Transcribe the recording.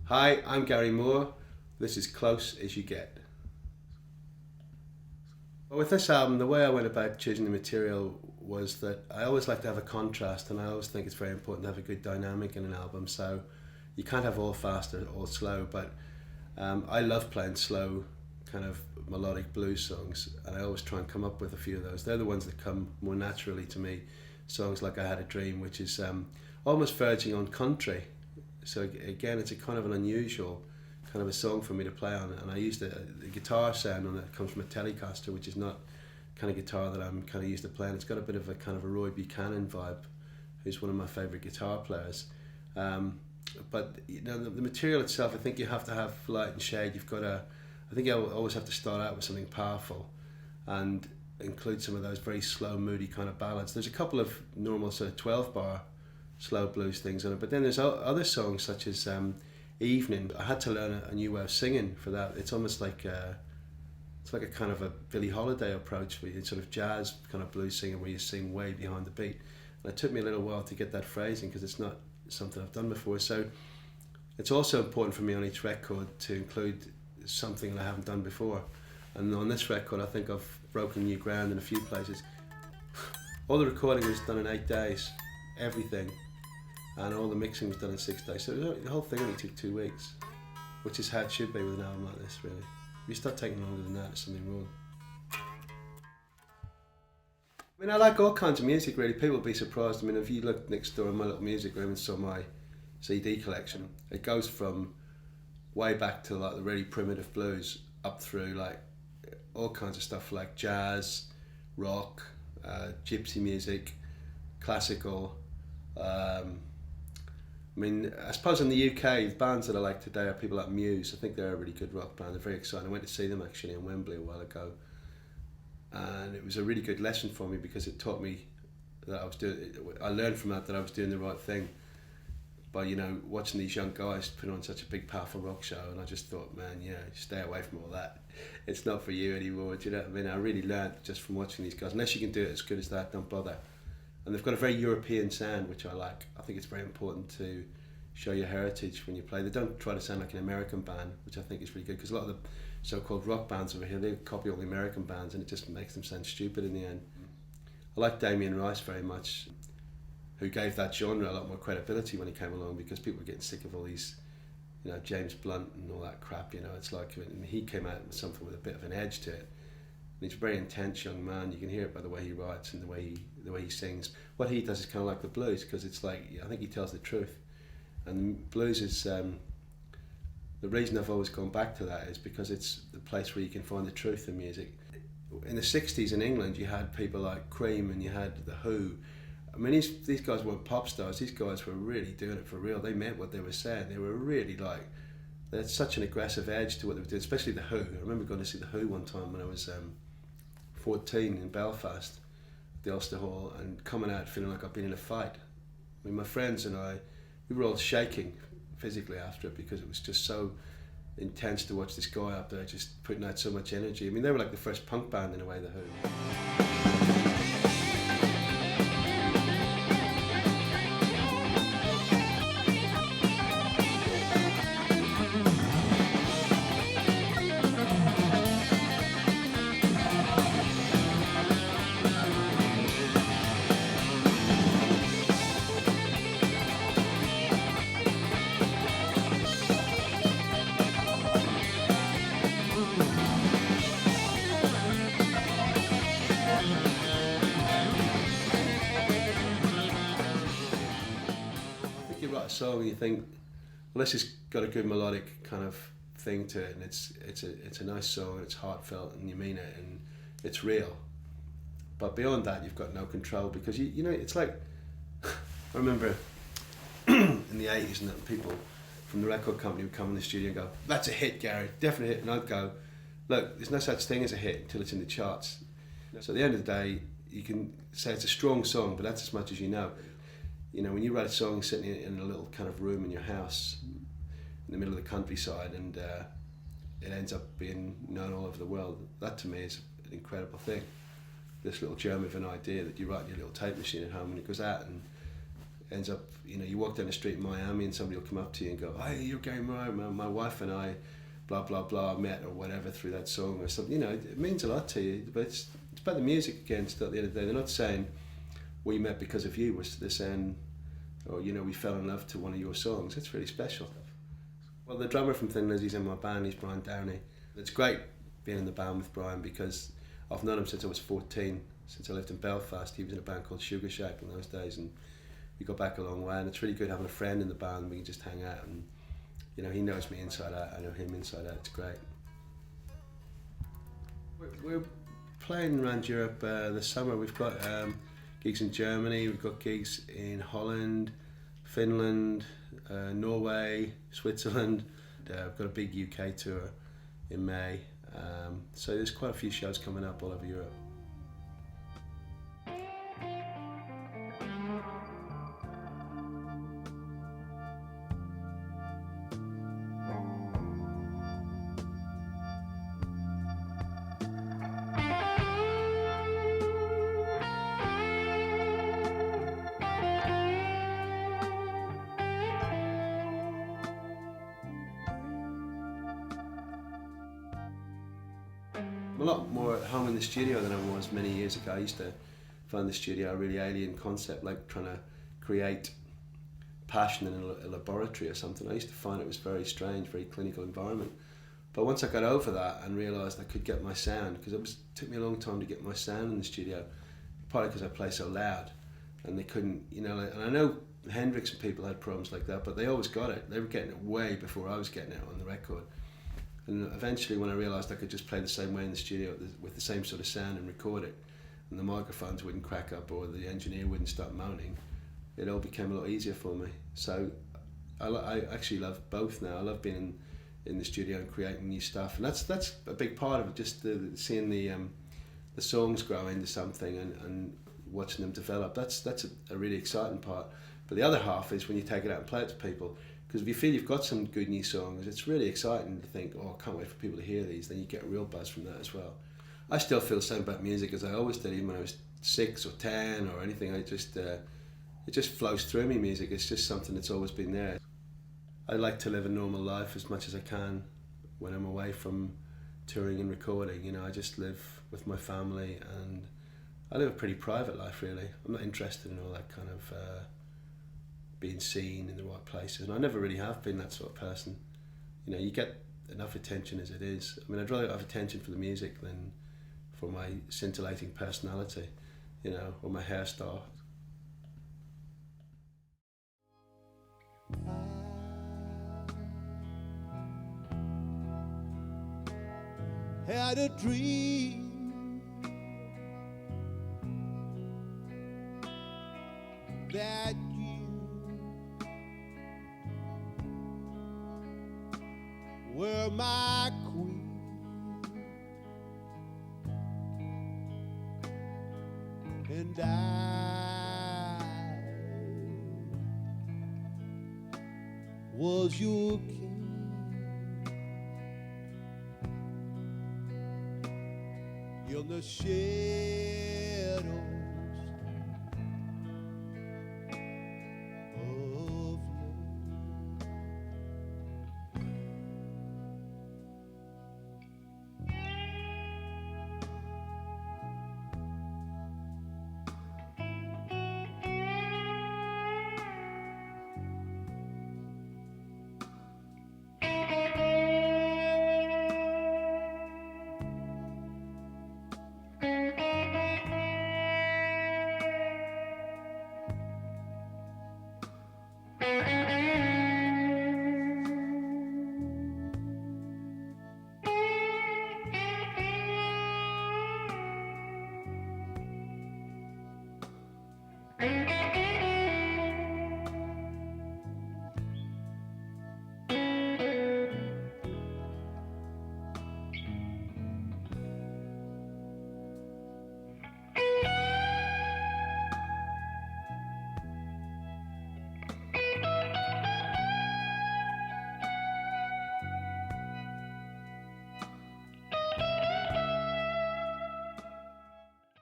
Hi, I'm Gary Moore. This is Close as You Get. Well, with this album, the way I went about choosing the material was that I always like to have a contrast, and I always think it's very important to have a good dynamic in an album. So you can't have all fast or all slow, but I love playing slow, kind of melodic blues songs, and I always try and come up with a few of those. They're the ones that come more naturally to me. Songs like I Had a Dream, which is almost verging on country. So again, it's a kind of an unusual kind of a song for me to play on, and I used the guitar sound on it comes from a Telecaster, which is not kind of guitar that I'm kind of used to playing. It's got a bit of a kind of a Roy Buchanan vibe, who's one of my favourite guitar players. But you know, the material itself, I think you have to have light and shade. You've got to, I think you always have to start out with something powerful, and include some of those very slow, moody kind of ballads. There's a couple of normal sort of 12-bar slow blues things on it, but then there's other songs such as Evening. I had to learn a new way of singing for that. It's almost like it's like a kind of a Billie Holiday approach, where you sort of jazz kind of blues singing, where you sing way behind the beat. And it took me a little while to get that phrasing because it's not something I've done before. So it's also important for me on each record to include something that I haven't done before. And on this record, I think I've broken new ground in a few places. All the recording was done in 8 days, everything, and all the mixing was done in 6 days. So the whole thing only took 2 weeks, which is how it should be with an album like this, really. If you start taking longer than that, there's something wrong. I mean, I like all kinds of music, really. People will be surprised. I mean, if you look next door in my little music room and saw my CD collection, it goes from way back to like the really primitive blues up through like all kinds of stuff like jazz, rock, gypsy music, classical. I mean, I suppose in the UK, the bands that I like today are people like Muse. I think they're a really good rock band. They're very exciting. I went to see them actually in Wembley a while ago, and it was a really good lesson for me because it taught me that I learned from that I was doing the right thing by, you know, watching these young guys put on such a big, powerful rock show, and I just thought, man, you know, stay away from all that. It's not for you anymore. Do you know what I mean? I really learned just from watching these guys. Unless you can do it as good as that, don't bother. And they've got a very European sound, which I like. I think it's very important to show your heritage when you play. They don't try to sound like an American band, which I think is really good, because a lot of the so-called rock bands over here, they copy all the American bands, and it just makes them sound stupid in the end. I like Damien Rice very much, who gave that genre a lot more credibility when he came along, because people were getting sick of all these, you know, James Blunt and all that crap. You know, it's like, I mean, he came out with something with a bit of an edge to it. And he's a very intense young man. You can hear it by the way he writes and the way he sings. What he does is kind of like the blues, because it's like, I think he tells the truth. And blues is the reason I've always gone back to that is because it's the place where you can find the truth in music. In the 60s in England, you had people like Cream and you had The Who. I mean, these guys weren't pop stars. These guys were really doing it for real. They meant what they were saying. They were really like, they had such an aggressive edge to what they were doing, especially The Who. I remember going to see The Who one time when I was 14 in Belfast, the Ulster Hall, and coming out feeling like I'd been in a fight. I mean, my friends and I, we were all shaking physically after it, because it was just so intense to watch this guy up there just putting out so much energy. I mean, they were like the first punk band in a way, The Who. You write a song and you think, well, this has got a good melodic kind of thing to it, and it's a nice song, and it's heartfelt, and you mean it, and it's real. But beyond that, you've got no control, because you know, it's like, I remember in the 80s, and people from the record company would come in the studio and go, "That's a hit, Gary, definitely a hit," and I'd go, "Look, there's no such thing as a hit until it's in the charts." So at the end of the day, you can say it's a strong song, but that's as much as you know. You know, when you write a song sitting in a little kind of room in your house in the middle of the countryside, and it ends up being known all over the world, that to me is an incredible thing. This little germ of an idea that you write in your little tape machine at home, and it goes out, and ends up, you know, you walk down the street in Miami and somebody will come up to you and go, "Hey, you're Gary Murray. My wife and I, blah blah blah, met or whatever through that song or something." You know, it means a lot to you. But it's about the music again. Still, at the end of the day, they're not saying we met because of you. They're saying, or you know, we fell in love to one of your songs. It's really special. Well, the drummer from Thin Lizzy's in my band. He's Brian Downey. It's great being in the band with Brian because I've known him since I was 14. Since I lived in Belfast, he was in a band called Sugar Shack in those days, and we got back a long way. And it's really good having a friend in the band. We can just hang out, and you know, he knows me inside out. I know him inside out. It's great. We're playing around Europe this summer. We've got gigs in Germany. We've got gigs in Holland, Finland, Norway, Switzerland. We've got a big UK tour in May. So there's quite a few shows coming up all over Europe. I'm a lot more at home in the studio than I was many years ago. I used to find the studio a really alien concept, like trying to create passion in a laboratory or something. I used to find it was very strange, very clinical environment. But once I got over that and realised I could get my sound, because it took me a long time to get my sound in the studio, partly because I play so loud, and they couldn't, you know, and I know Hendrix and people had problems like that, but they always got it. They were getting it way before I was getting it on the record. And eventually when I realised I could just play the same way in the studio with the same sort of sound and record it, and the microphones wouldn't crack up or the engineer wouldn't start moaning, it all became a lot easier for me. So I actually love both now. I love being in the studio and creating new stuff, and that's a big part of it, just seeing the songs grow into something and watching them develop. That's a really exciting part. But the other half is when you take it out and play it to people. Because if you feel you've got some good new songs, it's really exciting to think, oh, I can't wait for people to hear these. Then you get a real buzz from that as well. I still feel the same about music as I always did, even when I was 6 or 10 or anything. It just flows through me, music. It's just something that's always been there. I like to live a normal life as much as I can when I'm away from touring and recording. You know, I just live with my family, and I live a pretty private life, really. I'm not interested in all that kind of being seen in the right places, and I never really have been that sort of person. You know, you get enough attention as it is. I mean, I'd rather have attention for the music than for my scintillating personality, you know, or my hairstyle. Had a dream that were my queen, and I was your king. In the shade